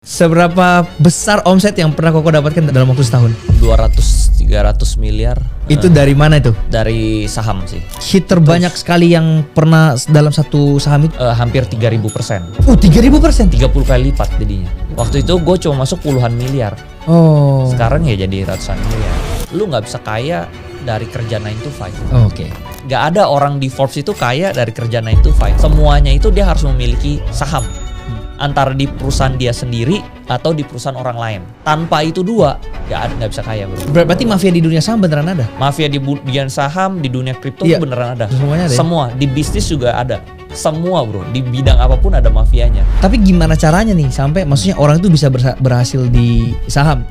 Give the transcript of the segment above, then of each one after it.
Seberapa besar omset yang pernah Koko dapatkan dalam waktu setahun? 200-300 miliar. Itu dari mana itu? Dari saham sih. Hit terbanyak sekali yang pernah dalam satu saham itu? Hampir 3000%. 3000%? 30 kali lipat jadinya. Waktu itu gue cuma masuk puluhan miliar. Oh. Sekarang ya jadi ratusan miliar. Lu nggak bisa kaya dari kerja 9 to 5. Oke. Nggak ada orang di Forbes itu kaya dari kerja 9 to 5. Semuanya itu dia harus memiliki saham. Antara di perusahaan dia sendiri atau di perusahaan orang lain. Tanpa itu dua, nggak bisa kaya, bro. Berarti mafia di dunia saham beneran ada? Mafia di dunia saham, di dunia kripto Iya. beneran ada. Semuanya ada ya? Semua, di bisnis juga ada. Semua, bro. Di bidang apapun ada mafianya. Tapi gimana caranya nih sampai maksudnya orang itu bisa berhasil di saham?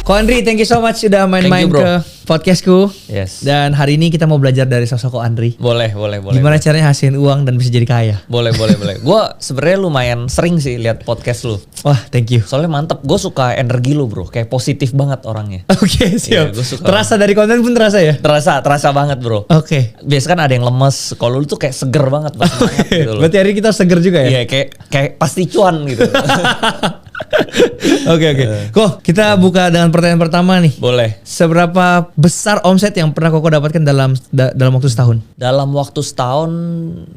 Ko Andri, thank you so much sudah main-main Thank you, ke bro. podcastku. Yes. Dan hari ini kita mau belajar dari sosok Ko Andri. Boleh. Gimana caranya hasilin uang dan bisa jadi kaya? Boleh. Gue sebenarnya lumayan sering sih lihat podcast lu. Wah, thank you. Soalnya mantep. Gue suka energi lu, bro. Kayak positif banget orangnya. Oke, siap. Iya, gua suka. Terasa dari konten pun terasa ya? Terasa banget, bro. Oke. Biasa kan ada yang lemes. Kalau lu tuh kayak seger banget, semangat gitu loh. Berarti hari ini kita seger juga ya? Iya, kayak pasti cuan gitu. Oke. Kok kita buka dengan pertanyaan pertama nih. Boleh. Seberapa besar omset yang pernah Koko dapatkan dalam waktu setahun? Dalam waktu setahun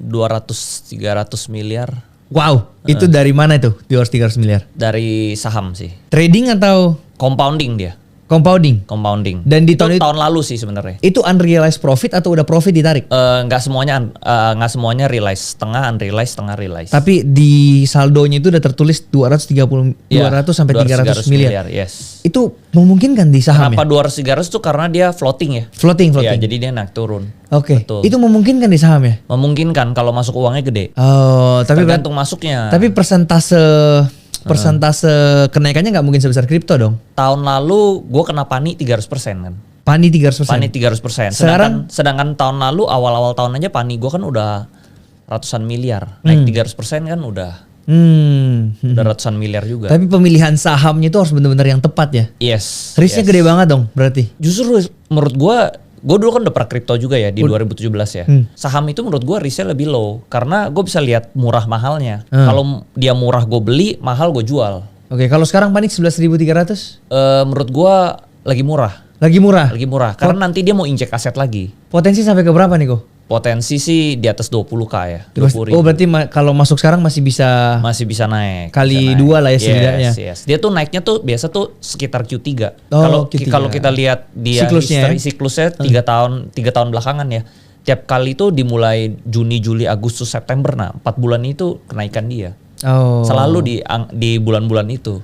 200-300 miliar Wow, itu dari mana itu? 200-300 miliar. dari saham sih. Trading atau Compounding dia. compounding? Dan di itu tahun tahun lalu sih sebenarnya. Itu unrealized profit atau udah profit ditarik? Nggak semuanya realize, setengah unrealized, setengah realize. Tapi di saldonya itu udah tertulis 200 sampai 300 miliar. Yes. Itu memungkinkan di saham Kenapa ya? 200-300 tuh karena dia floating ya. Floating. Ya, jadi dia naik turun. Oke. Betul. Itu memungkinkan di saham ya? Memungkinkan kalau masuk uangnya gede. Oh, tapi Tergantung masuknya. Tapi persentase kenaikannya nggak mungkin sebesar kripto dong. Tahun lalu gue kena pani 300% kan. Pani 300%. Pani 300%. Sedangkan tahun lalu awal-awal tahun aja pani gue kan udah ratusan miliar. Naik 300% kan udah ratusan miliar juga. Tapi pemilihan sahamnya itu harus benar-benar yang tepat ya. Yes. Risknya gede banget dong berarti. Justru menurut gue dulu kan udah pernah kripto juga ya di 2017 ya. Saham itu menurut gue risknya lebih low karena gue bisa lihat murah mahalnya. Kalau dia murah gue beli, mahal gue jual. Oke, kalau sekarang panik 11.300? Menurut gue lagi murah. Lagi murah. Karena nanti dia mau injek aset lagi. Potensi sampai ke berapa nih, Ko? Potensi sih di atas 20k ya. 20.000. Oh, berarti kalau masuk sekarang masih bisa naik. Kali 2 lah ya setidaknya. Yes. Dia tuh naiknya tuh biasa tuh sekitar Q3. Oh, Q3. Kalau kita lihat dia siklusnya 3 tahun belakangan ya. Tiap kali tuh dimulai Juni, Juli, Agustus, September. Nah, 4 bulan itu kenaikan dia. Oh. Selalu di bulan-bulan itu.